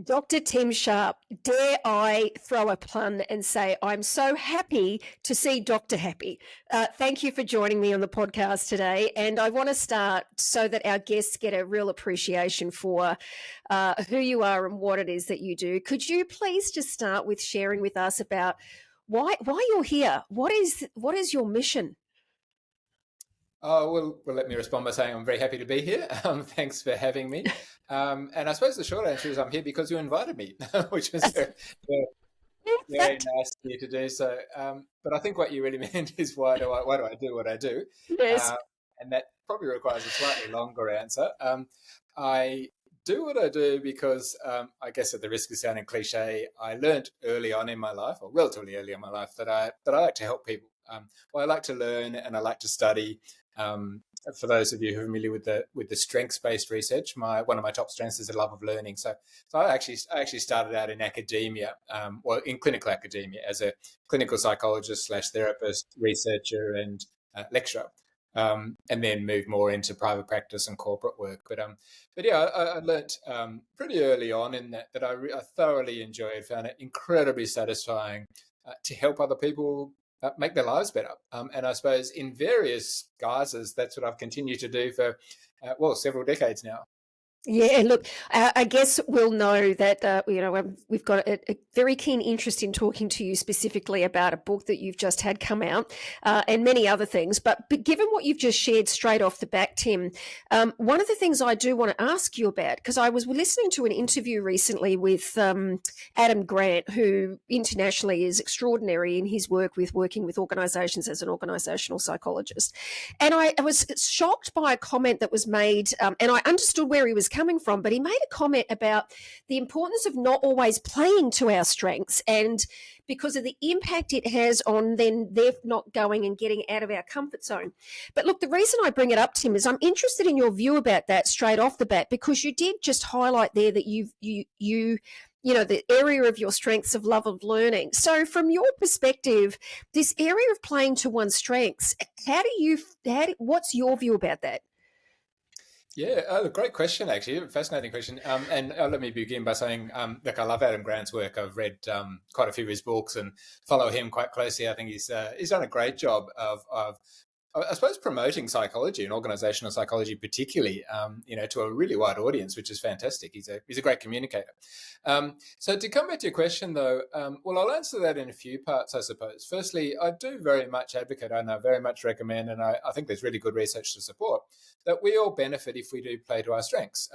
Dr. Tim Sharp, dare I throw a pun and say I'm so happy to see Dr. Happy. Thank you for joining me on the podcast today. And I want to start so that our guests get a real appreciation for who you are and what it is that you do. Could you please just start with sharing with us about why you're here? What is your mission? Oh, well, let me respond by saying I'm very happy to be here. Thanks for having me. And I suppose the short answer is I'm here because you invited me, which was very nice of you to do so. But I think what you really meant is why do I do what I do? Yes. And that probably requires a slightly longer answer. I do what I do because I guess at the risk of sounding cliche, I learned early on in my life, or relatively early in my life, that I like to help people. Well, I like to learn and I like to study. For those of you who are familiar with the strengths-based research, one of my top strengths is the love of learning. So I actually started out in academia, well, in clinical academia as a clinical psychologist / therapist, researcher, and lecturer, and then moved more into private practice and corporate work. But yeah, I learnt pretty early on in that I thoroughly enjoyed, found it incredibly satisfying to help other people make their lives better. And I suppose in various guises, that's what I've continued to do for, several decades now. Yeah, look, I guess we'll know that, we've got a very keen interest in talking to you specifically about a book that you've just had come out and many other things. But given what you've just shared straight off the back, Tim, one of the things I do want to ask you about, because I was listening to an interview recently with Adam Grant, who internationally is extraordinary in his work with working with organisations as an organisational psychologist. And I was shocked by a comment that was made, and I understood where he was coming from, but he made a comment about the importance of not always playing to our strengths, and because of the impact it has on then they're not going and getting out of our comfort zone. But look, the reason I bring it up, Tim, is I'm interested in your view about that straight off the bat, because you did just highlight there that the area of your strengths of love of learning. So from your perspective, this area of playing to one's strengths, what's your view about that? Yeah, great question, actually. Fascinating question. And let me begin by saying, look, I love Adam Grant's work. I've read quite a few of his books and follow him quite closely. I think he's done a great job of I suppose promoting psychology and organizational psychology, particularly, to a really wide audience, which is fantastic. He's a great communicator. So to come back to your question, though, I'll answer that in a few parts, I suppose. Firstly, I do very much advocate, and I very much recommend, and I think there's really good research to support, that we all benefit if we do play to our strengths.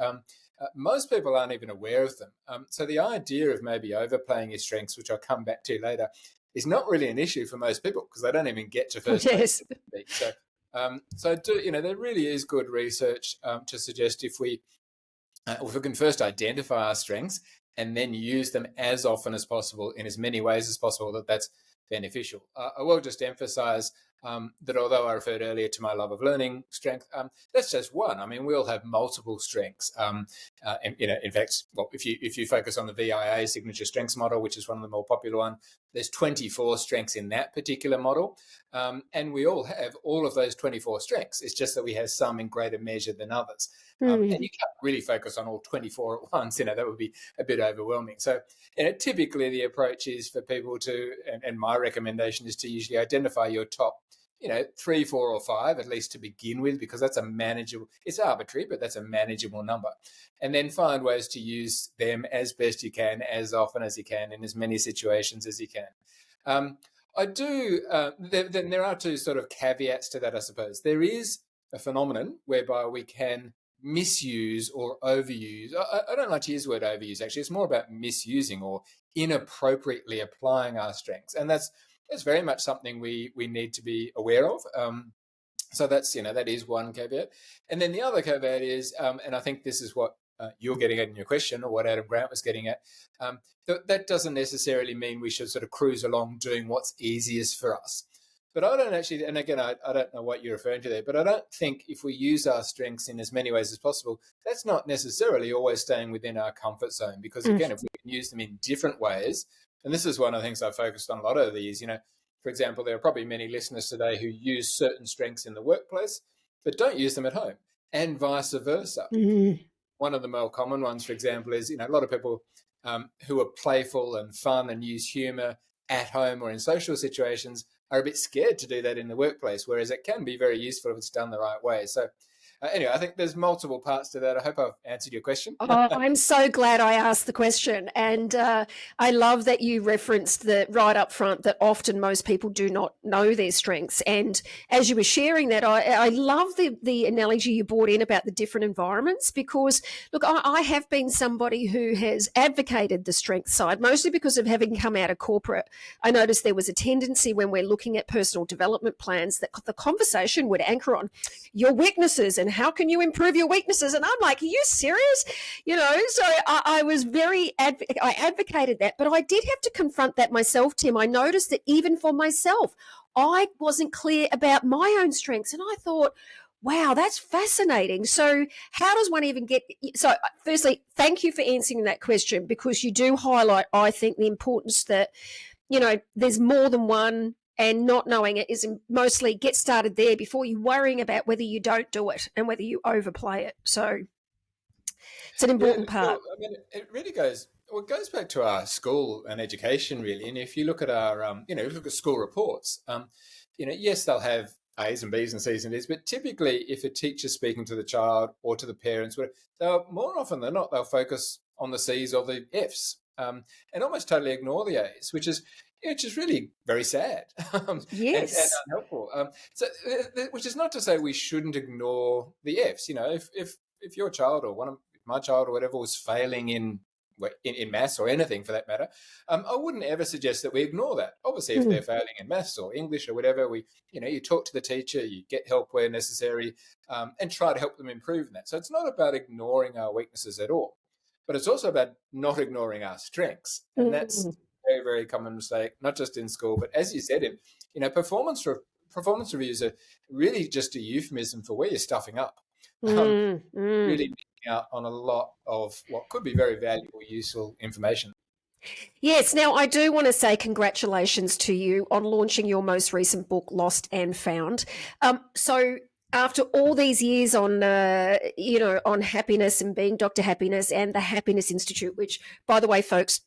Most people aren't even aware of them. So the idea of maybe overplaying your strengths, which I'll come back to later, is not really an issue for most people because they don't even get to first base. So there really is good research to suggest if we can first identify our strengths and then use them as often as possible in as many ways as possible, that's beneficial. I will just emphasize that although I referred earlier to my love of learning strength, that's just one. I mean, we all have multiple strengths. In fact, if you focus on the VIA signature strengths model, which is one of the more popular ones, there's 24 strengths in that particular model. And we all have all of those 24 strengths. It's just that we have some in greater measure than others. And you can't really focus on all 24 at once. That would be a bit overwhelming. So typically the approach is for people to, and my recommendation is to usually identify your top 3, 4, or 5, at least to begin with, because that's a manageable, it's arbitrary, but that's a manageable number. And then find ways to use them as best you can, as often as you can, in as many situations as you can. Then there are two sort of caveats to that, I suppose. There is a phenomenon whereby we can misuse or overuse. I don't like to use the word overuse, actually. It's more about misusing or inappropriately applying our strengths. And that's very much something we need to be aware of. So that's, that is one caveat. And then the other caveat is, and I think this is what you're getting at in your question, or what Adam Grant was getting at, that doesn't necessarily mean we should sort of cruise along doing what's easiest for us. But I don't actually, and again, I don't know what you're referring to there, but I don't think if we use our strengths in as many ways as possible, that's not necessarily always staying within our comfort zone. Because again, if we can use them in different ways, and this is one of the things I've focused on a lot over the years, for example, there are probably many listeners today who use certain strengths in the workplace, but don't use them at home, and vice versa. One of the more common ones, for example, is, a lot of people who are playful and fun and use humor at home or in social situations are a bit scared to do that in the workplace, whereas it can be very useful if it's done the right way. So anyway, I think there's multiple parts to that. I hope I've answered your question. Oh, I'm so glad I asked the question. And I love that you referenced the right up front that often most people do not know their strengths. And as you were sharing that, I love the analogy you brought in about the different environments because, look, I have been somebody who has advocated the strength side, mostly because of having come out of corporate. I noticed there was a tendency when we're looking at personal development plans that the conversation would anchor on your weaknesses and how can you improve your weaknesses. And I'm like, are you serious? So I was I advocated that, but I did have to confront that myself, Tim. I noticed that even for myself, I wasn't clear about my own strengths. And I thought, wow, that's fascinating. So how does one even get, so firstly, thank you for answering that question because you do highlight, I think, the importance that, there's more than one and not knowing it is mostly get started there before you worrying about whether you don't do it and whether you overplay it. So it's an important part. Well, I mean, it really goes. Well, it goes back to our school and education, really. And if you look at our, if you look at school reports, yes, they'll have A's and B's and C's and D's, but typically, if a teacher's speaking to the child or to the parents, they'll more often than not they'll focus on the C's or the F's, and almost totally ignore the A's, which is really very sad Yes. and unhelpful. Which is not to say we shouldn't ignore the F's. If your child or one of my child or whatever was failing in maths or anything for that matter, I wouldn't ever suggest that we ignore that. Obviously, if they're failing in maths or English or whatever, you talk to the teacher, you get help where necessary, and try to help them improve in that. So it's not about ignoring our weaknesses at all, but it's also about not ignoring our strengths, and that's a very, very common mistake, not just in school, but as you said, performance reviews are really just a euphemism for where you're stuffing up. Really missing out on a lot of what could be very valuable, useful information. Yes. Now, I do want to say congratulations to you on launching your most recent book, Lost and Found. So after all these years on, on happiness and being Dr. Happiness and the Happiness Institute, which, by the way, folks,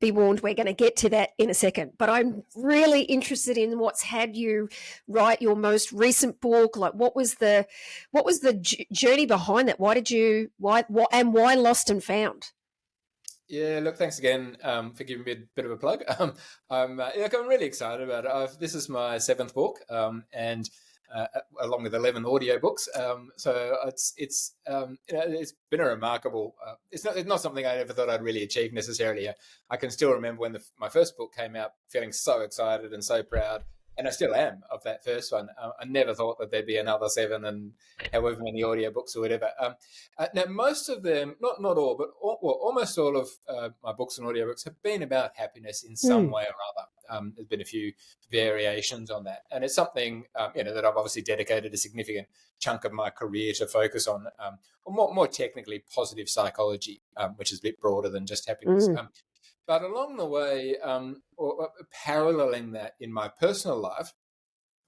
be warned, we're going to get to that in a second. But I'm really interested in what's had you write your most recent book. Like, what was the journey behind that? Why Lost and Found? Yeah, look, thanks again for giving me a bit of a plug. I'm really excited about it. This is my 7th book, and along with 11 audiobooks. So it's been a remarkable. It's not something I ever thought I'd really achieve necessarily. I can still remember when my first book came out, feeling so excited and so proud. And I still am of that first one. I never thought that there'd be another 7 and however many audiobooks or whatever. Now, most of them, not all, but almost all of my books and audiobooks have been about happiness in some way or other. There's been a few variations on that. And it's something, that I've obviously dedicated a significant chunk of my career to focus on, or more technically positive psychology, which is a bit broader than just happiness. But along the way, or paralleling that in my personal life,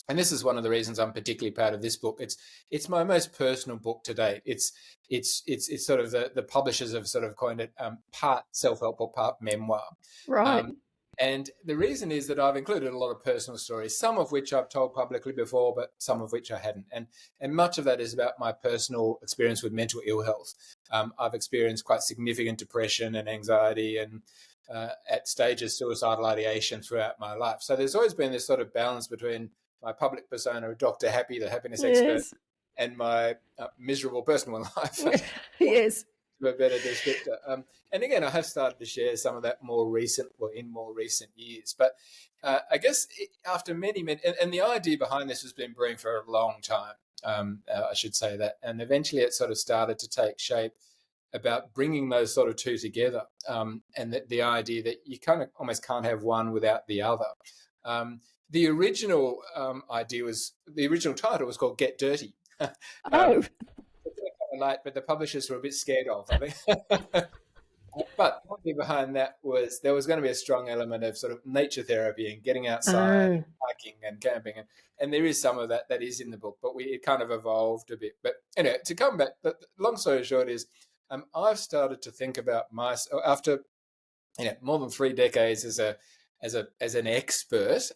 and this is one of the reasons I'm particularly proud of this book. It's my most personal book to date. It's sort of the publishers have sort of coined it part self-help book, part memoir. Right. And the reason is that I've included a lot of personal stories, some of which I've told publicly before, but some of which I hadn't. And much of that is about my personal experience with mental ill health. I've experienced quite significant depression and anxiety and at stages suicidal ideation throughout my life. So there's always been this sort of balance between my public persona of Dr. Happy, the happiness expert, and my miserable personal life. Yes. A better descriptor. And again, I have started to share some of that in more recent years. But I guess after many, and the idea behind this has been brewing for a long time, I should say that. And eventually it sort of started to take shape about bringing those sort of two together, and the idea that you kind of almost can't have one without the other. The original the original title was called Get Dirty. Light, but the publishers were a bit scared of, I think. But the idea behind that was there was going to be a strong element of sort of nature therapy and getting outside, hiking and camping, and there is some of that is in the book, but it kind of evolved a bit. But anyway, to come back, the long story short is I've started to think about myself after more than 3 decades as an expert,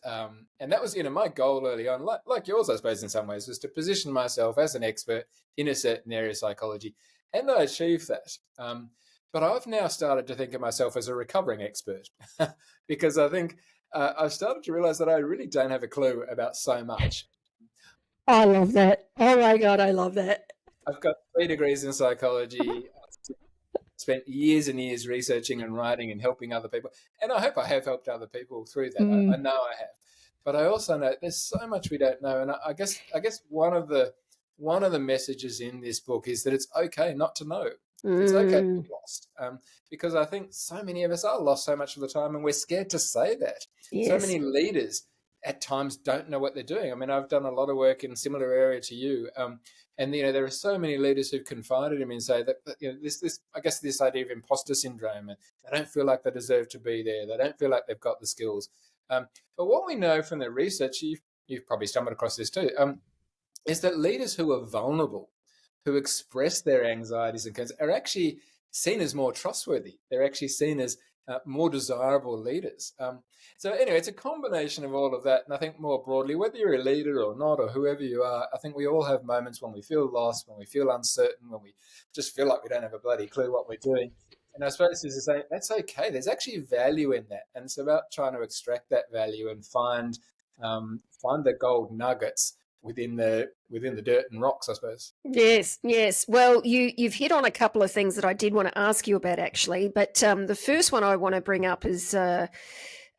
and that was my goal early on, like yours, I suppose, in some ways, was to position myself as an expert in a certain area of psychology, and I achieved that. But I've now started to think of myself as a recovering expert because I think I've started to realize that I really don't have a clue about so much. I love that. Oh my God, I love that. I've got 3 degrees in psychology. Spent years and years researching and writing and helping other people. And I hope I have helped other people through that. I know I have. But I also know there's so much we don't know. And I guess one of the messages in this book is that it's okay not to know. It's okay to be lost. Because I think so many of us are lost so much of the time, and we're scared to say that. Yes. So many leaders at times don't know what they're doing. I mean, I've done a lot of work in a similar area to you. And there are so many leaders who've confided in me and say that this idea of imposter syndrome, and they don't feel like they deserve to be there. They don't feel like they've got the skills. But what we know from the research, you've probably stumbled across this too, is that leaders who are vulnerable, who express their anxieties and concerns, are actually seen as more trustworthy. They're actually seen as more desirable leaders. So anyway, it's a combination of all of that. And I think more broadly, whether you're a leader or not, or whoever you are, I think we all have moments when we feel lost, when we feel uncertain, when we just feel like we don't have a bloody clue what we're doing. And I suppose this is that's okay. There's actually value in that. And it's about trying to extract that value and find the gold nuggets within the dirt and rocks, I suppose. Yes, yes. Well, you've hit on a couple of things that I did want to ask you about, actually. But the first one I want to bring up is,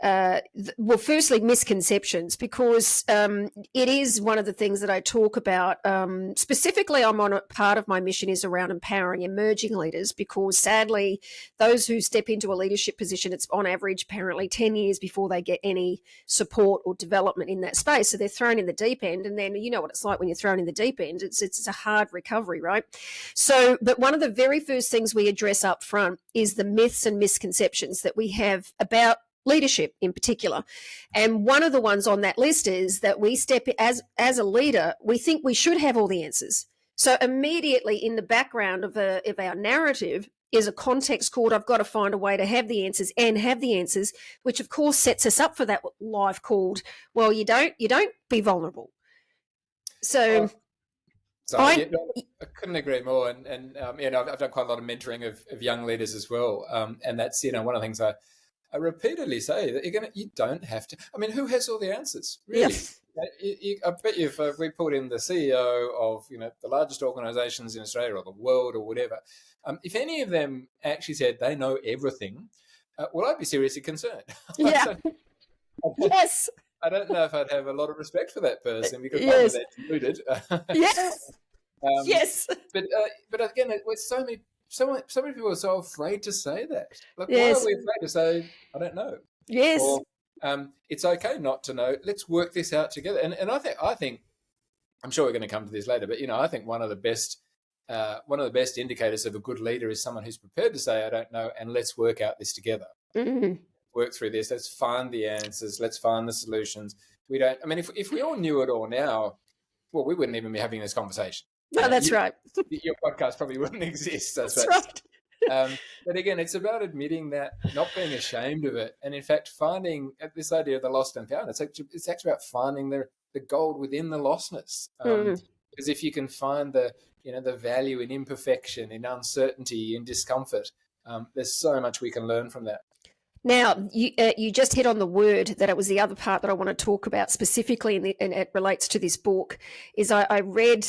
firstly, misconceptions, because it is one of the things that I talk about. Specifically, I'm on a part of my mission is around empowering emerging leaders, because sadly, those who step into a leadership position, it's on average apparently 10 years before they get any support or development in that space. So they're thrown in the deep end, and then you know what it's like when you're thrown in the deep end. It's a hard recovery, right? So, but one of the very first things we address up front is the myths and misconceptions that we have about leadership in particular. And one of the ones on that list is that we step as a leader, we think we should have all the answers. So immediately in the background of our narrative is a context called I've got to find a way to have the answers and have the answers, which of course sets us up for that life called, well, you don't be vulnerable. So I couldn't agree more. And I've done quite a lot of mentoring of young leaders as well. And that's, one of the things I repeatedly say, that you don't have to. I mean, who has all the answers, really? Yes. I bet you if we put in the CEO of the largest organisations in Australia or the world or whatever, if any of them actually said they know everything, well, I'd be seriously concerned. Yeah. Yes. I don't know if I'd have a lot of respect for that person, because yes. They're deluded. Yes. Yes. But again, with so many people are so afraid to say that. Like, yes. Why are we afraid to say, I don't know? Yes. Or, it's okay not to know. Let's work this out together. And I think, I'm sure we're going to come to this later, but I think one of the best indicators of a good leader is someone who's prepared to say, I don't know, and let's work out this together. Mm-hmm. Work through this. Let's find the answers. Let's find the solutions. If we all knew it all now, well, we wouldn't even be having this conversation. No, that's right. Your podcast probably wouldn't exist. That's right. But again, it's about admitting that, not being ashamed of it, and in fact finding this idea of the lost and found. It's actually about finding the gold within the lostness. Because if you can find the value in imperfection, in uncertainty, in discomfort, there's so much we can learn from that. Now, you just hit on the word that it was the other part that I want to talk about specifically, and it relates to this book, is I read,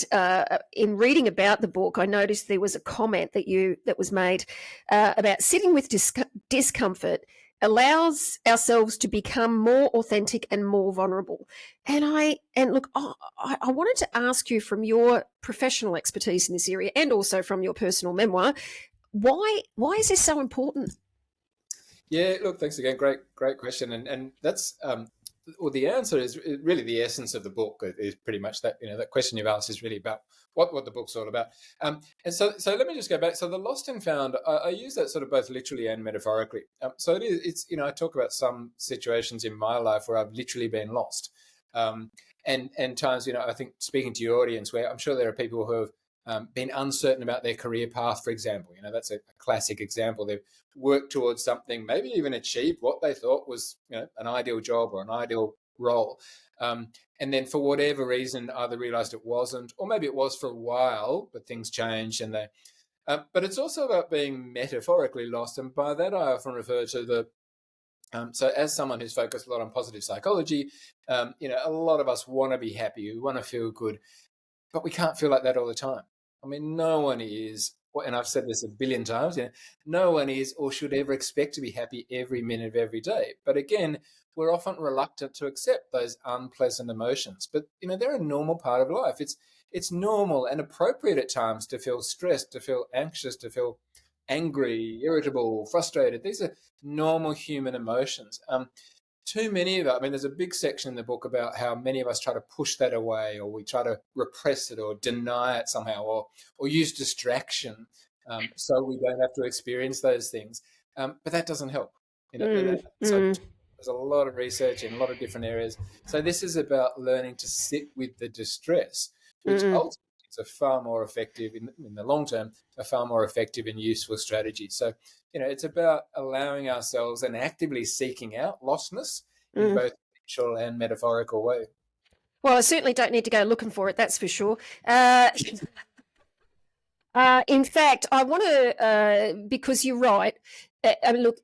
in reading about the book, I noticed there was a comment that was made about sitting with discomfort allows ourselves to become more authentic and more vulnerable. And I wanted to ask you, from your professional expertise in this area and also from your personal memoir, why is this so important? Yeah, look, thanks again. Great question. And that's, the answer is really the essence of the book is pretty much that, that question you've asked is really about what the book's all about. And so let me just go back. So the lost and found, I use that sort of both literally and metaphorically. So it's I talk about some situations in my life where I've literally been lost. And times, I think, speaking to your audience, where I'm sure there are people who have been uncertain about their career path, for example. That's a classic example. They've worked towards something, maybe even achieved what they thought was an ideal job or an ideal role. And then for whatever reason, either realized it wasn't, or maybe it was for a while, but things changed and they. But it's also about being metaphorically lost. And by that, I often refer to so as someone who's focused a lot on positive psychology, a lot of us want to be happy. We want to feel good, but we can't feel like that all the time. I mean, no one is, and I've said this a billion times, no one is or should ever expect to be happy every minute of every day. But again, we're often reluctant to accept those unpleasant emotions. But, they're a normal part of life. It's normal and appropriate at times to feel stressed, to feel anxious, to feel angry, irritable, frustrated. These are normal human emotions. Too many of it, there's a big section in the book about how many of us try to push that away, or we try to repress it or deny it somehow, or use distraction so we don't have to experience those things. But that doesn't help. So there's a lot of research in a lot of different areas. So this is about learning to sit with the distress, which ultimately is a far more effective, in the long term, a far more effective and useful strategy. So, it's about allowing ourselves and actively seeking out lostness in both literal and metaphorical way. Well, I certainly don't need to go looking for it, that's for sure. In fact, I want to, because you're right. Look,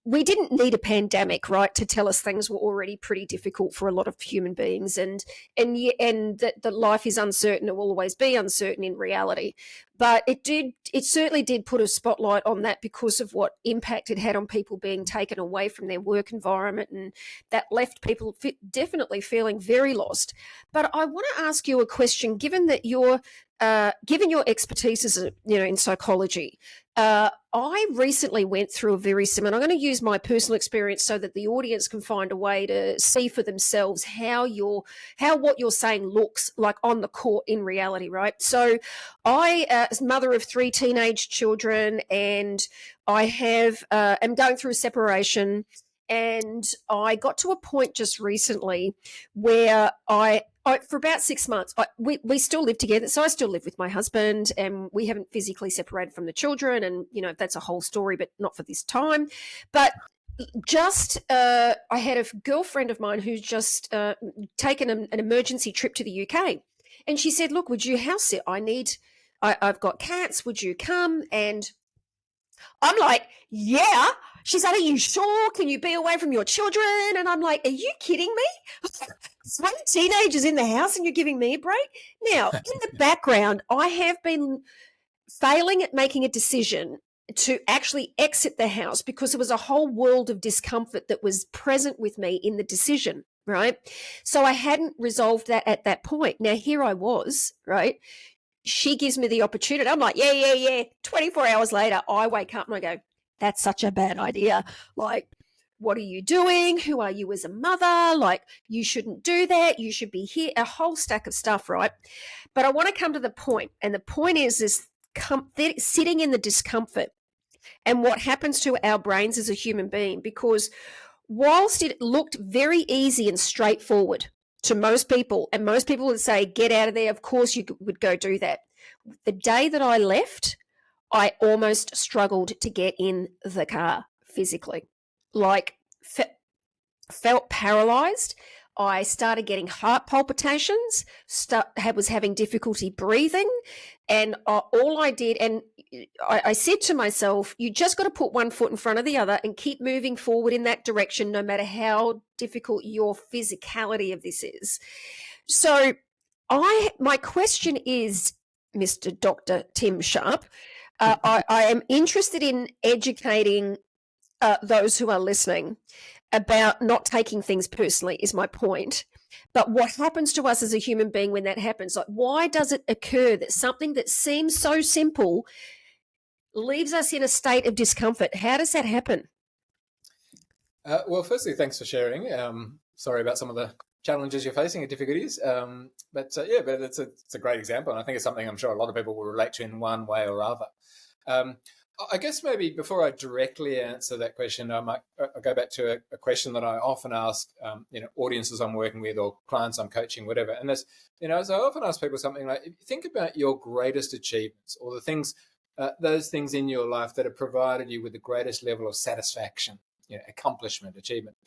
we didn't need a pandemic, right, to tell us things were already pretty difficult for a lot of human beings, and that life is uncertain. It will always be uncertain in reality. But it certainly did put a spotlight on that because of what impact it had on people being taken away from their work environment, and that left people definitely feeling very lost. But I want to ask you a question, given that given your expertise as in psychology. I recently went through a very similar. I'm going to use my personal experience so that the audience can find a way to see for themselves how what you're saying looks like on the court in reality, right? So, I, as mother of 3 teenage children, and I am going through a separation, and I got to a point just recently where for about 6 months, we still live together. So I still live with my husband, and we haven't physically separated from the children. And, that's a whole story, but not for this time. But I had a girlfriend of mine who's just taken an emergency trip to the UK. And she said, look, would you house sit? I've got cats. Would you come? And I'm like, yeah. She's like, are you sure? Can you be away from your children? And I'm like, are you kidding me? 3 teenagers in the house and you're giving me a break? Now, in the background, I have been failing at making a decision to actually exit the house because there was a whole world of discomfort that was present with me in the decision, right? So I hadn't resolved that at that point. Now, here I was, right? She gives me the opportunity. I'm like, yeah. 24 hours later, I wake up and I go, that's such a bad idea. Like, what are you doing? Who are you as a mother? Like, you shouldn't do that. You should be here. A whole stack of stuff, right? But I want to come to the point. And the point is sitting in the discomfort and what happens to our brains as a human being. Because whilst it looked very easy and straightforward to most people, and most people would say, get out of there, of course you would go do that. The day that I left, I almost struggled to get in the car physically. Like, felt paralyzed. I started getting heart palpitations, was having difficulty breathing, and all I did, and I said to myself, you just got to put one foot in front of the other and keep moving forward in that direction, no matter how difficult your physicality of this is. So my question is, Mr. Dr. Tim Sharp, I am interested in educating those who are listening about not taking things personally, is my point. But what happens to us as a human being when that happens? Like, why does it occur that something that seems so simple leaves us in a state of discomfort? How does that happen? Well, firstly, thanks for sharing. Sorry about some of the challenges you're facing and difficulties. But it's a great example. And I think it's something I'm sure a lot of people will relate to in one way or other. I guess maybe before I directly answer that question, I'll go back to a question that I often ask, audiences I'm working with or clients I'm coaching, whatever. And that's, as I often ask people something like, think about your greatest achievements or the things, those things in your life that have provided you with the greatest level of satisfaction, accomplishment, achievement.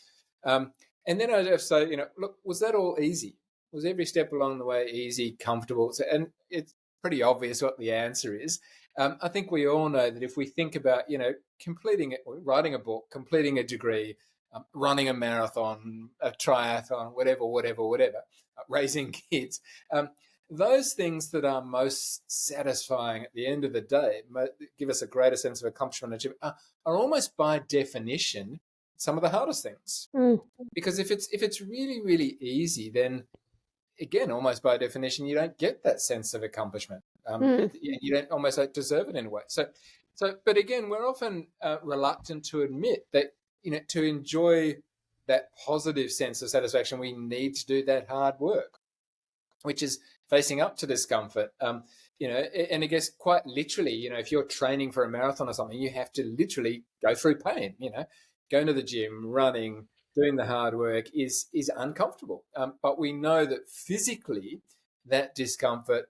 Um, and then I just say, look, was that all easy? Was every step along the way easy, comfortable? So, and it's pretty obvious what the answer is. I think we all know that if we think about, completing it, writing a book, completing a degree, running a marathon, a triathlon, whatever, raising kids, those things that are most satisfying at the end of the day, give us a greater sense of accomplishment and achievement, are almost by definition some of the hardest things. Mm. Because if it's really, really easy, then again, almost by definition, you don't get that sense of accomplishment. You don't almost like deserve it in a way. But again, we're often reluctant to admit that, to enjoy that positive sense of satisfaction, we need to do that hard work, which is facing up to discomfort. And I guess quite literally, if you're training for a marathon or something, you have to literally go through pain, going to the gym, running, doing the hard work is uncomfortable. But we know that physically that discomfort,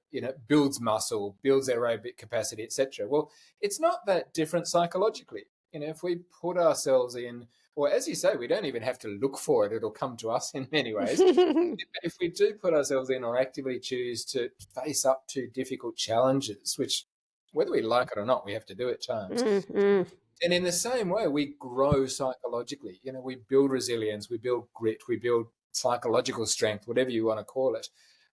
builds muscle, builds aerobic capacity, etc. Well, it's not that different psychologically. If we put ourselves in, or as you say, we don't even have to look for it, it'll come to us in many ways. If we do put ourselves in or actively choose to face up to difficult challenges, which whether we like it or not, we have to do at times. And in the same way, we grow psychologically. We build resilience, we build grit, we build psychological strength, whatever you want to call it.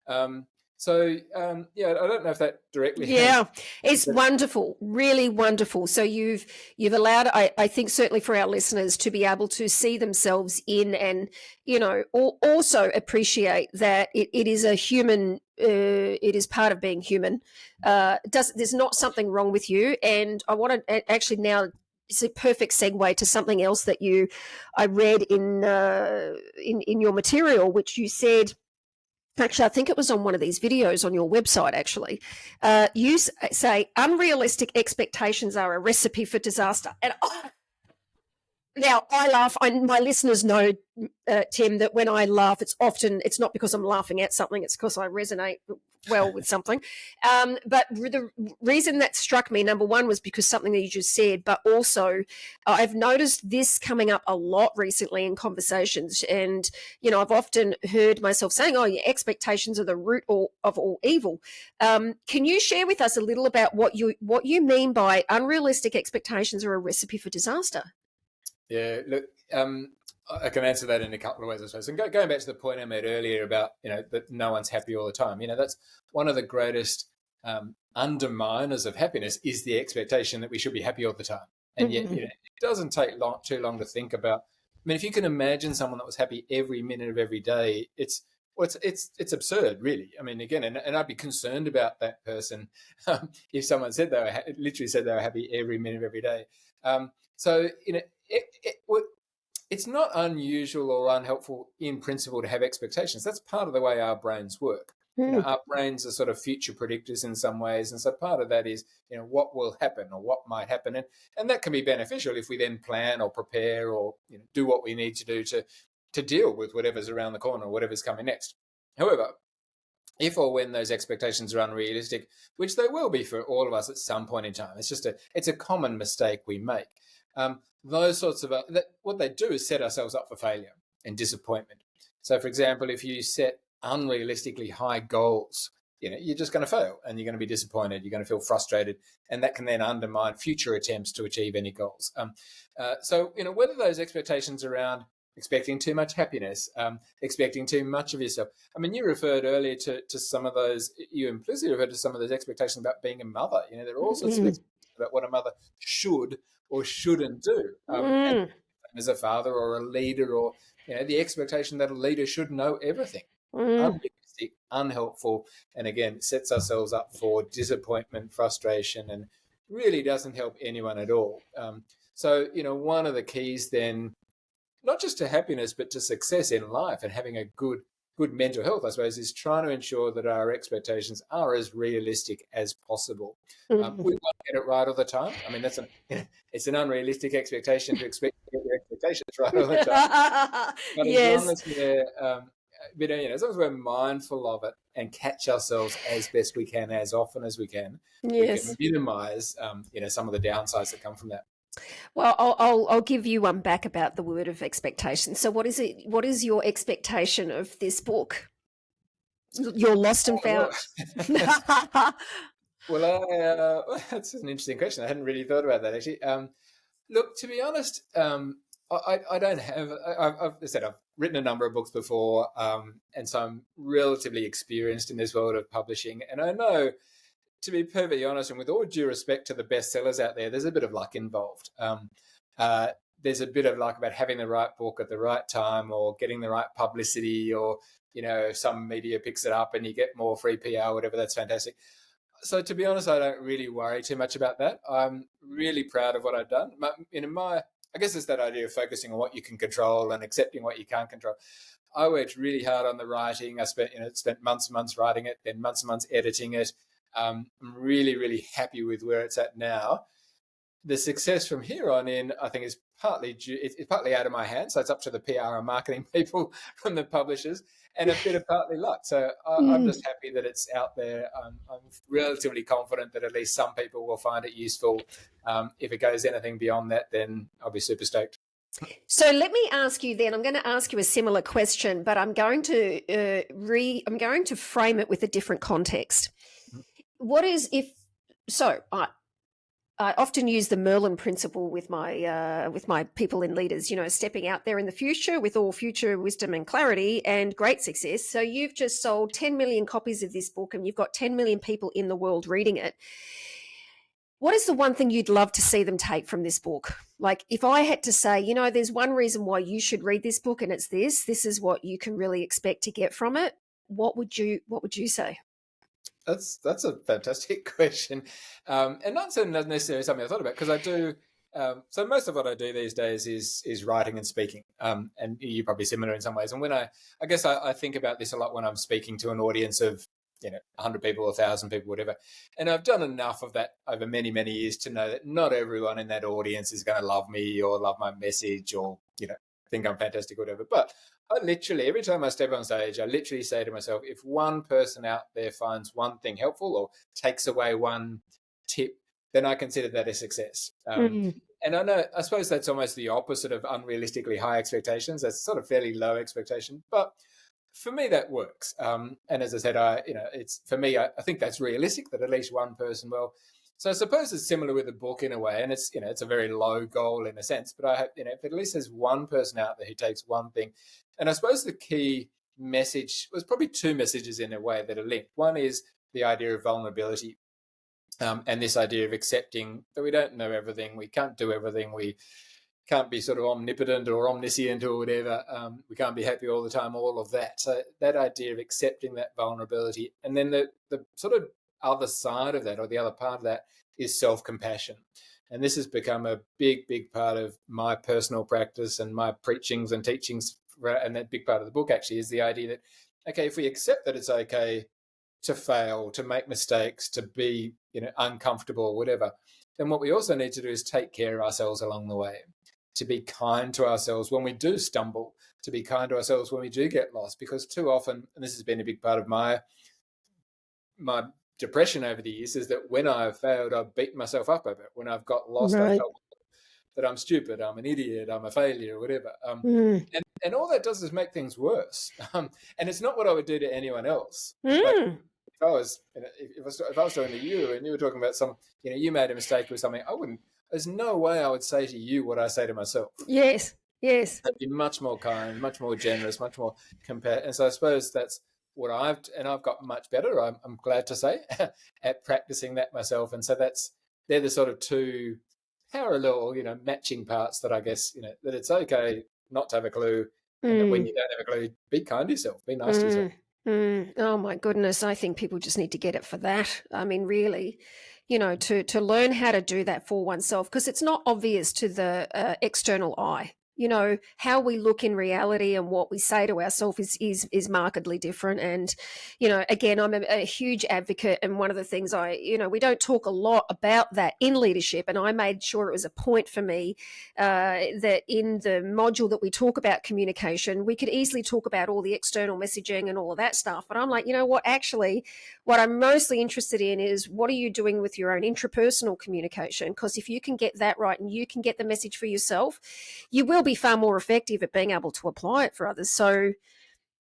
I don't know if that directly. Yeah, it's wonderful, really wonderful. So you've allowed, I think certainly for our listeners to be able to see themselves in, and also appreciate that it is a human. It is part of being human. There's not something wrong with you, and I want to actually now. It's a perfect segue to something else that I read in your material, which you said. Actually, I think it was on one of these videos on your website, actually. You say unrealistic expectations are a recipe for disaster. And now I laugh. My listeners know, Tim, that when I laugh, it's not because I'm laughing at something. It's because I resonate well with something. But the reason that struck me, number one, was because something that you just said, but also I've noticed this coming up a lot recently in conversations. And, I've often heard myself saying, your expectations are the root of all evil. Can you share with us a little about what you mean by unrealistic expectations are a recipe for disaster? Yeah, look, I can answer that in a couple of ways, I suppose. And going back to the point I made earlier about, that no one's happy all the time, that's one of the greatest underminers of happiness is the expectation that we should be happy all the time. And yet, it doesn't take too long to think about. I mean, if you can imagine someone that was happy every minute of every day, it's absurd, really. I mean, again, and I'd be concerned about that person if someone said literally said they were happy every minute of every day. It's not unusual or unhelpful in principle to have expectations. That's part of the way our brains work. Our brains are sort of future predictors in some ways. And so part of that is, what will happen or what might happen. And that can be beneficial if we then plan or prepare or do what we need to do to deal with whatever's around the corner or whatever's coming next. However, if or when those expectations are unrealistic, which they will be for all of us at some point in time, it's a common mistake we make. Those sorts of what they do is set ourselves up for failure and disappointment. So, for example, if you set unrealistically high goals, you're just going to fail and you're going to be disappointed. You're going to feel frustrated, and that can then undermine future attempts to achieve any goals. Whether those expectations around expecting too much happiness, expecting too much of yourself. I mean, you referred earlier to some of those. You implicitly referred to some of those expectations about being a mother. There are all sorts of expectations about what a mother should or shouldn't do. And as a father or a leader, or the expectation that a leader should know everything. Unrealistic, unhelpful, and again sets ourselves up for disappointment, frustration, and really doesn't help anyone at all. One of the keys then, not just to happiness but to success in life and having a good good mental health, I suppose, is trying to ensure that our expectations are as realistic as possible. Mm. We won't get it right all the time. I mean, it's an unrealistic expectation to expect to get your expectations right all the time. But as long Yes, as we're, as long as we're mindful of it and catch ourselves as best we can, as often as we can yes. minimise, some of the downsides that come from that. Well, I'll give you one back about the word of expectation. So, what is it? What is your expectation of this book? You're lost and Oh, found. well, that's an interesting question. I hadn't really thought about that actually. Look, to be honest, I don't have. I've said I've written a number of books before, and so I'm relatively experienced in this world of publishing. And I know, to be perfectly honest, and with all due respect to the bestsellers out there, there's a bit of luck involved. Uh, there's a bit of luck about having the right book at the right time, or getting the right publicity, or if some media picks it up and you get more free PR, whatever. That's fantastic. So to be honest, I don't really worry too much about that. I'm really proud of what I've done. I guess it's that idea of focusing on what you can control and accepting what you can't control. I worked really hard on the writing. I spent months and months writing it, then months and months editing it. I'm really, really happy with where it's at now. The success from here on in, I think, is it's partly out of my hands. So it's up to the PR and marketing people from the publishers, and a bit of partly luck. So I'm Mm. just happy that it's out there. I'm relatively confident that at least some people will find it useful. If it goes anything beyond that, then I'll be super stoked. So let me ask you then. I'm going to ask you a similar question, but I'm going to I'm going to frame it with a different context. What is if so? I often use the Merlin principle with my people and leaders. Stepping out there in the future with all future wisdom and clarity and great success. So you've just sold 10 million copies of this book, and you've got 10 million people in the world reading it. What is the one thing you'd love to see them take from this book? Like, if I had to say, there's one reason why you should read this book, and it's this is what you can really expect to get from it. What would you say? That's a fantastic question, and not so necessarily something I thought about, because I do. So most of what I do these days is writing and speaking, and you're probably similar in some ways. And when I guess I think about this a lot when I'm speaking to an audience of 100 people, 1,000 people, whatever. And I've done enough of that over many, many years to know that not everyone in that audience is going to love me or love my message or think I'm fantastic or whatever. But I literally, every time I step on stage, I literally say to myself, if one person out there finds one thing helpful or takes away one tip, then I consider that a success. Mm. And I suppose that's almost the opposite of unrealistically high expectations. That's sort of fairly low expectation, but for me that works. And as I said, it's for me. I think that's realistic that at least one person will. So I suppose it's similar with the book in a way, and it's a very low goal in a sense. But I hope if at least there's one person out there who takes one thing, and I suppose the key message was probably two messages in a way that are linked. One is the idea of vulnerability, and this idea of accepting that we don't know everything, we can't do everything, we can't be sort of omnipotent or omniscient or whatever. We can't be happy all the time, all of that. So that idea of accepting that vulnerability. And then the sort of other side of that, or the other part of that, is self-compassion. And this has become a big, big part of my personal practice and my preachings and teachings. And that big part of the book actually is the idea that, okay, if we accept that it's okay to fail, to make mistakes, to be uncomfortable or whatever, then what we also need to do is take care of ourselves along the way, to be kind to ourselves when we do stumble, to be kind to ourselves when we do get lost. Because too often, and this has been a big part of my depression over the years, is that when I've failed, I've beaten myself up over it. When I've got lost, I've Right. felt that I'm stupid, I'm an idiot, I'm a failure, or whatever. Mm. And all that does is make things worse. And it's not what I would do to anyone else. Like, Mm. if I was talking to you and you were talking about you made a mistake with something, there's no way I would say to you what I say to myself. Yes. Yes. I'd be much more kind, much more generous, much more compassionate. And so I suppose that's what I've got much better, I'm glad to say, at practicing that myself. And so they're the sort of two parallel, matching parts that I guess, that it's okay not to have a clue, and that when Mm. you don't have a clue, be kind to yourself, be nice to yourself. Mm. Mm. Oh my goodness. I think people just need to get it for that. I mean, really, to learn how to do that for oneself, because it's not obvious to the external eye. how we look in reality and what we say to ourselves is markedly different. And again, I'm a huge advocate, and one of the things we don't talk a lot about that in leadership, and I made sure it was a point for me that in the module that we talk about communication, we could easily talk about all the external messaging and all of that stuff, but I'm like, what, actually what I'm mostly interested in is, what are you doing with your own intrapersonal communication? Because if you can get that right and you can get the message for yourself, you will be far more effective at being able to apply it for others. So,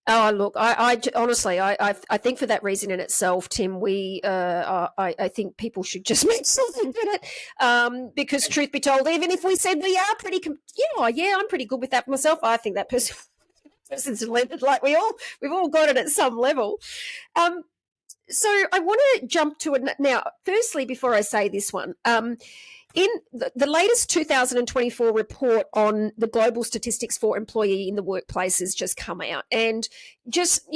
look, I honestly, I think for that reason in itself, Tim, I think people should just make something at it, because truth be told, even if we said we are pretty, yeah, I'm pretty good with that myself. I think that person's landed, like we've all got it at some level. So I want to jump to it now. Firstly, before I say this one, in the latest 2024 report on the global statistics for employee in the workplace has just come out, and just,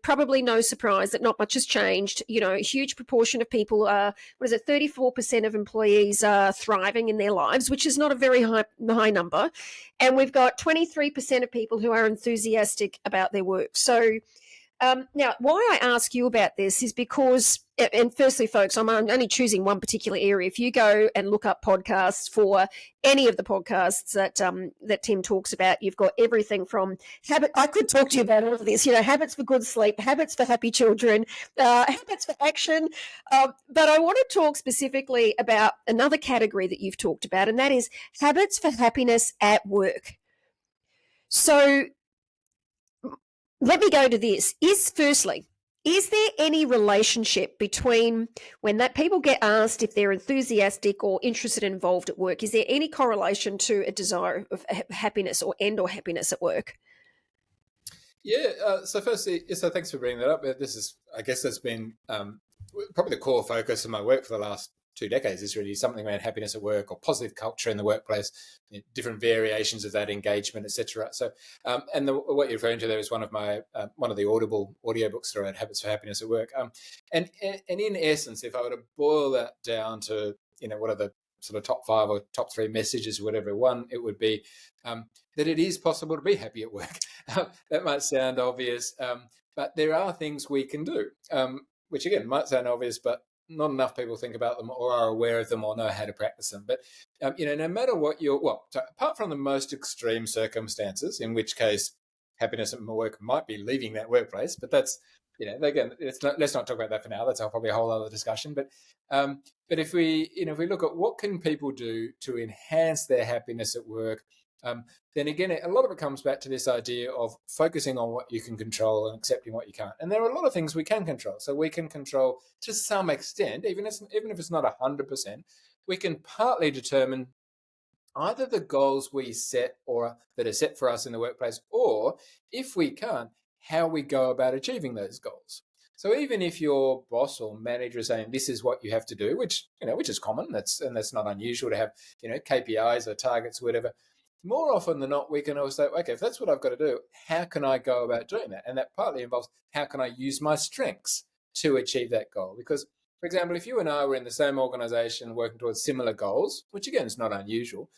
probably no surprise that not much has changed. A huge proportion of people are, 34% of employees are thriving in their lives, which is not a very high number. And we've got 23% of people who are enthusiastic about their work. So, now, why I ask you about this is because, and firstly, folks, I'm only choosing one particular area. If you go and look up podcasts for any of the podcasts that Tim talks about, you've got everything from habit. I could talk to you about all of this. Habits for good sleep, habits for happy children, habits for action. But I want to talk specifically about another category that you've talked about, and that is habits for happiness at work. So, let me go to this. Is there any relationship between when that people get asked if they're enthusiastic or interested and involved at work? Is there any correlation to a desire of happiness or happiness at work? Yeah. So firstly, so thanks for bringing that up. I guess that's been probably the core focus of my work for the last 2 decades, is really something around happiness at work or positive culture in the workplace, different variations of that, engagement, etc. So, and what you're referring to there is one of the Audible audiobooks around habits for happiness at work. And in essence, if I were to boil that down to what are the sort of top 5 or top 3 messages, whatever one, it would be that it is possible to be happy at work. That might sound obvious, but there are things we can do, which again might sound obvious, but not enough people think about them or are aware of them or know how to practice them. But, no matter what so apart from the most extreme circumstances, in which case happiness at work might be leaving that workplace, but that's, again, let's not talk about that for now. That's probably a whole other discussion. But if we look at what can people do to enhance their happiness at work, then again, a lot of it comes back to this idea of focusing on what you can control and accepting what you can't. And there are a lot of things we can control. So we can control to some extent, even if it's not 100%, we can partly determine either the goals we set or that are set for us in the workplace, or if we can't, how we go about achieving those goals. So even if your boss or manager is saying this is what you have to do, which is common, that's not unusual to have KPIs or targets or whatever. More often than not, we can always say, okay, if that's what I've got to do, how can I go about doing that? And that partly involves how can I use my strengths to achieve that goal? Because, for example, if you and I were in the same organization working towards similar goals, which again is not unusual,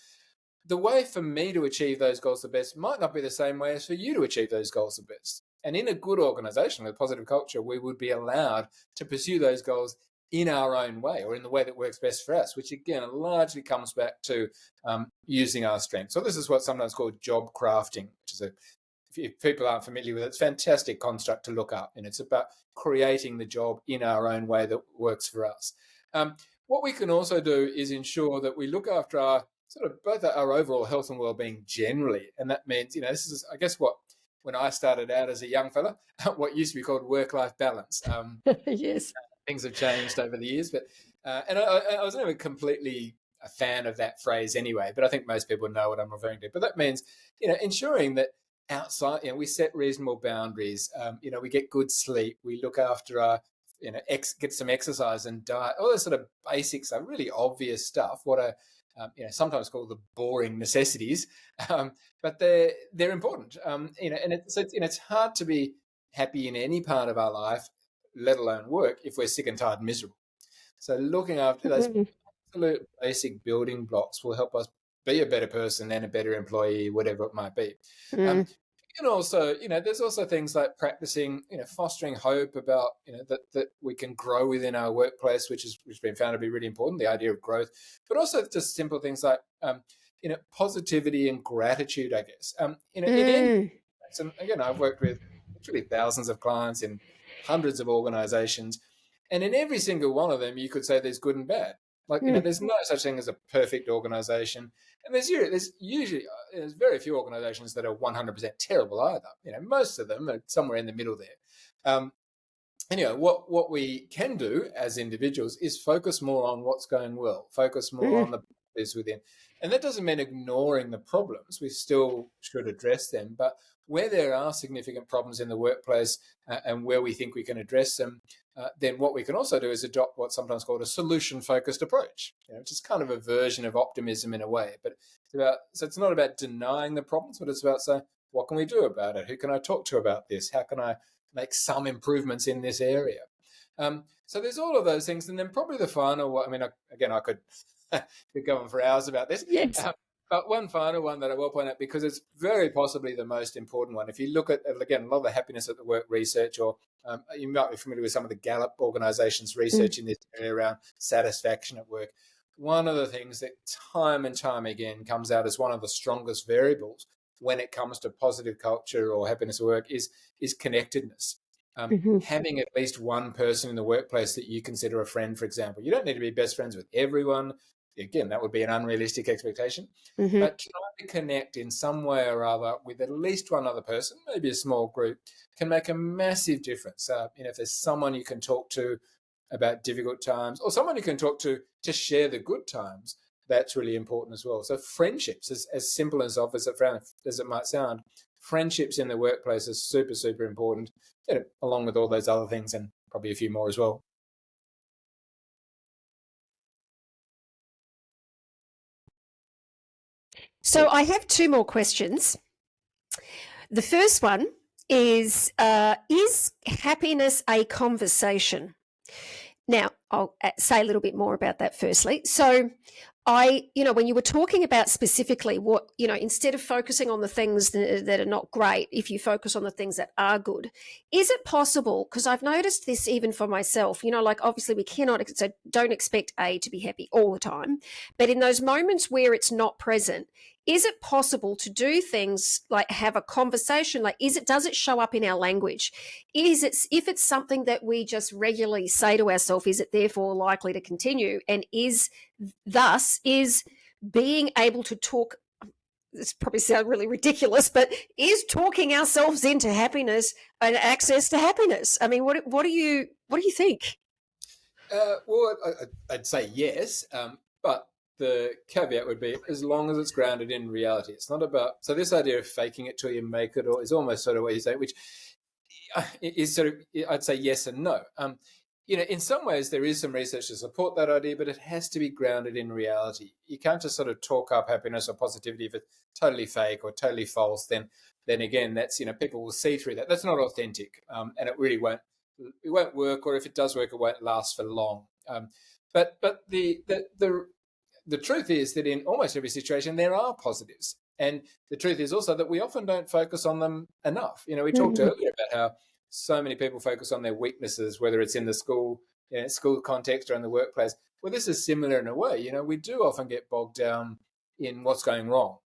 the way for me to achieve those goals the best might not be the same way as for you to achieve those goals the best. And in a good organization with positive culture, we would be allowed to pursue those goals in our own way, or in the way that works best for us, which again largely comes back to using our strengths. So this is what's sometimes called job crafting, which is if people aren't familiar with it, it's a fantastic construct to look up, and it's about creating the job in our own way that works for us. What we can also do is ensure that we look after our sort of both our overall health and well-being generally, and that means this is, I guess, what when I started out as a young fella, what used to be called work-life balance. Yes. Things have changed over the years, but and I was never completely a fan of that phrase anyway. But I think most people know what I'm referring to. But that means ensuring that outside, we set reasonable boundaries. We get good sleep. We look after our get some exercise and diet. All those sort of basics are really obvious stuff. What are sometimes called the boring necessities, but they're important. And it's hard to be happy in any part of our life, let alone work, if we're sick and tired and miserable. So looking after those absolute basic building blocks will help us be a better person and a better employee, whatever it might be. Mm, Um, and also, there's also things like practicing, fostering hope about, that we can grow within our workplace, which has been found to be really important. The idea of growth, but also just simple things like, positivity and gratitude. I guess, in any, mm, and again, I've worked with literally thousands of clients in hundreds of organizations, and in every single one of them, you could say there's good and bad. Like, mm, there's no such thing as a perfect organization, and there's usually there's very few organizations that are 100% terrible either. Most of them are somewhere in the middle there. Um, and what we can do as individuals is focus more on what's going well, focus more mm, on the is within, and that doesn't mean ignoring the problems. We still should address them, but where there are significant problems in the workplace, and where we think we can address them, then what we can also do is adopt what's sometimes called a solution-focused approach, which is kind of a version of optimism in a way. But it's not about denying the problems, but it's about saying, what can we do about it? Who can I talk to about this? How can I make some improvements in this area? So there's all of those things, and then probably the final one. I mean, again, I could go on for hours about this, yes. but one final one that I will point out, because it's very possibly the most important one. If you look at, again, a lot of the happiness at the work research, or you might be familiar with some of the Gallup organizations Mm, research in this area around satisfaction at work. One of the things that time and time again comes out as one of the strongest variables when it comes to positive culture or happiness at work is connectedness. mhm, Having at least one person in the workplace that you consider a friend, for example. You don't need to be best friends with everyone. Again, that would be an unrealistic expectation. mhm, But trying to connect in some way or other with at least one other person, maybe a small group, can make a massive difference. If there's someone you can talk to about difficult times, or someone you can talk to share the good times, that's really important as well. So friendships, as simple as off as it might sound, friendships in the workplace are super, super important, along with all those other things and probably a few more as well. So I have two more questions. The first one is happiness a conversation? Now, I'll say a little bit more about that firstly. So, when you were talking about specifically what, instead of focusing on the things that are not great, if you focus on the things that are good, is it possible? Because I've noticed this even for myself, like obviously we cannot, so don't expect A to be happy all the time. But in those moments where it's not present, is it possible to do things like have a conversation? Like, does it show up in our language? Is it, if it's something that we just regularly say to ourselves, is it therefore likely to continue? And is being able to talk, this probably sounds really ridiculous, but is talking ourselves into happiness and access to happiness? I mean, what do you think? Well, I'd say yes, but the caveat would be as long as it's grounded in reality. It's not about, so this idea of faking it till you make it, or is almost sort of what you say, which is sort of, I'd say yes and no. In some ways there is some research to support that idea, but it has to be grounded in reality. You can't just sort of talk up happiness or positivity if it's totally fake or totally false. Then again, that's, people will see through that. That's not authentic, and it won't work, or if it does work, it won't last for long. But the truth is that in almost every situation there are positives, and the truth is also that we often don't focus on them enough. We talked Mm-hmm. earlier about how so many people focus on their weaknesses, whether it's in the school context or in the workplace. Well, this is similar in a way. We do often get bogged down in what's going wrong,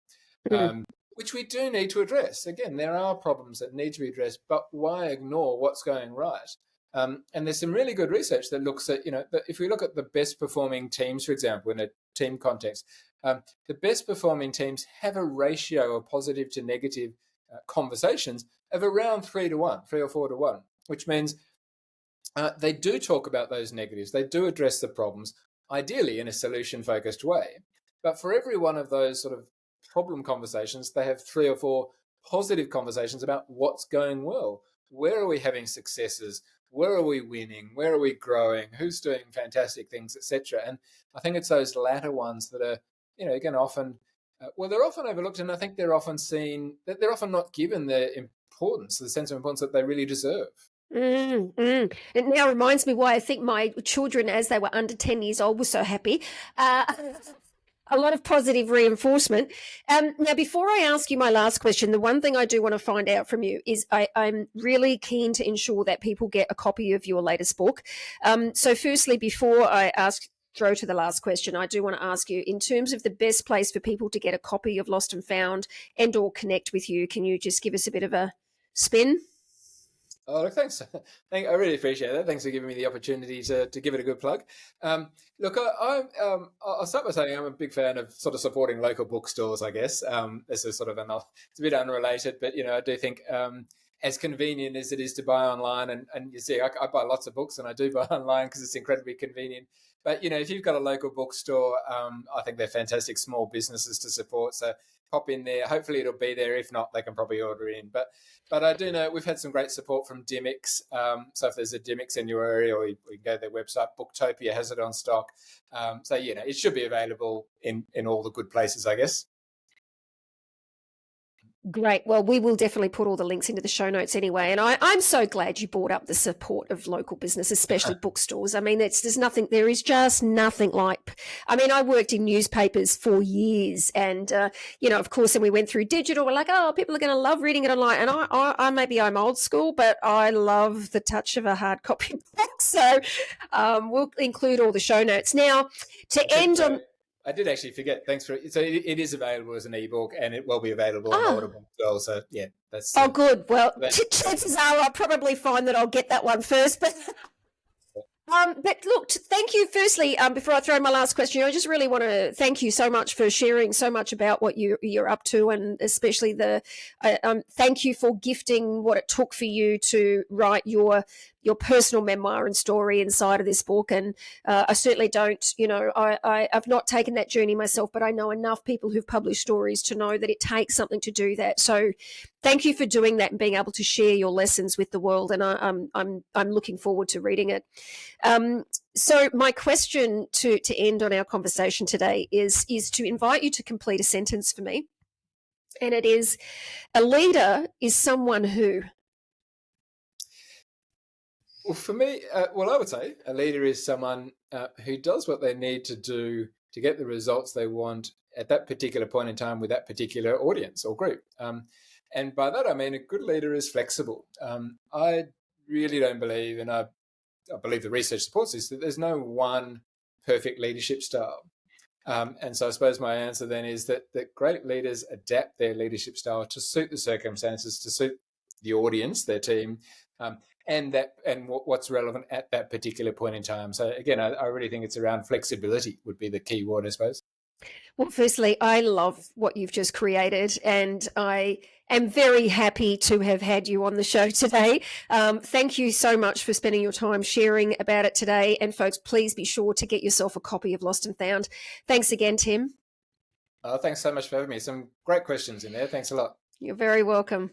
um, which we do need to address. Again, there are problems that need to be addressed, but why ignore what's going right? And there's some really good research that looks at, that if we look at the best performing teams, for example, in a team context, the best performing teams have a ratio of positive to negative conversations of around 3 to 1, 3 or 4 to 1, which means they do talk about those negatives. They do address the problems, ideally in a solution focused way. But for every one of those sort of problem conversations, they have 3 or 4 positive conversations about what's going well. Where are we having successes? Where are we winning? Where are we growing? Who's doing fantastic things, etc. And I think it's those latter ones that are, again, often, they're often overlooked, and I think they're often seen, that they're often not given the importance, the sense of importance that they really deserve. It now reminds me why I think my children, as they were under 10 years old, were so happy. Uh, A lot of positive reinforcement. Now, before I ask you my last question, the one thing I do want to find out from you is I'm really keen to ensure that people get a copy of your latest book. So firstly, before I throw to the last question, I do want to ask you, in terms of the best place for people to get a copy of Lost and Found and or connect with you, can you just give us a bit of a spin? Oh, look, thanks. I really appreciate that. Thanks for giving me the opportunity to give it a good plug. Look, I'll start by saying I'm a big fan of sort of supporting local bookstores, I guess. This is sort of it's a bit unrelated, but, I do think as convenient as it is to buy online, and you see, I buy lots of books and I do buy online because it's incredibly convenient. But, if you've got a local bookstore, I think they're fantastic small businesses to support. So pop in there. Hopefully it'll be there. If not, they can probably order in. But I do know we've had some great support from Dimmicks. So if there's a Dimmicks in your area, or you can go to their website. Booktopia has it on stock. So, it should be available in all the good places, I guess. Great. Well, we will definitely put all the links into the show notes anyway. And I'm so glad you brought up the support of local business, especially bookstores. I mean, there is just nothing like, I mean, I worked in newspapers for years and, of course, and we went through digital. We're like, oh, people are going to love reading it online. And I maybe I'm old school, but I love the touch of a hard copy book. So we'll include all the show notes. Now, to end on... I did actually forget. Thanks for it. So it is available as an ebook, and it will be available on Audible as well. So yeah, that's. Oh, good. Well, chances are I'll probably find that I'll get that one first. But look, thank you. Firstly, before I throw my last question, I just really want to thank you so much for sharing so much about what you're up to, and especially thank you for gifting what it took for you to write your personal memoir and story inside of this book. And I certainly don't, I've not taken that journey myself, but I know enough people who've published stories to know that it takes something to do that. So thank you for doing that and being able to share your lessons with the world. And I'm looking forward to reading it. So my question to end on our conversation today is to invite you to complete a sentence for me. And it is, a leader is someone who... Well, for me, I would say a leader is someone who does what they need to do to get the results they want at that particular point in time with that particular audience or group. And by that, I mean a good leader is flexible. I really don't believe, and I believe the research supports this, that there's no one perfect leadership style. And so I suppose my answer then is that great leaders adapt their leadership style to suit the circumstances, to suit the audience, their team, and what's relevant at that particular point in time. So again, I really think it's around flexibility would be the key word, I suppose. Well, firstly, I love what you've just created, and I am very happy to have had you on the show today. Thank you so much for spending your time sharing about it today. And folks, please be sure to get yourself a copy of Lost and Found. Thanks again, Tim. Thanks so much for having me. Some great questions in there. Thanks a lot. You're very welcome.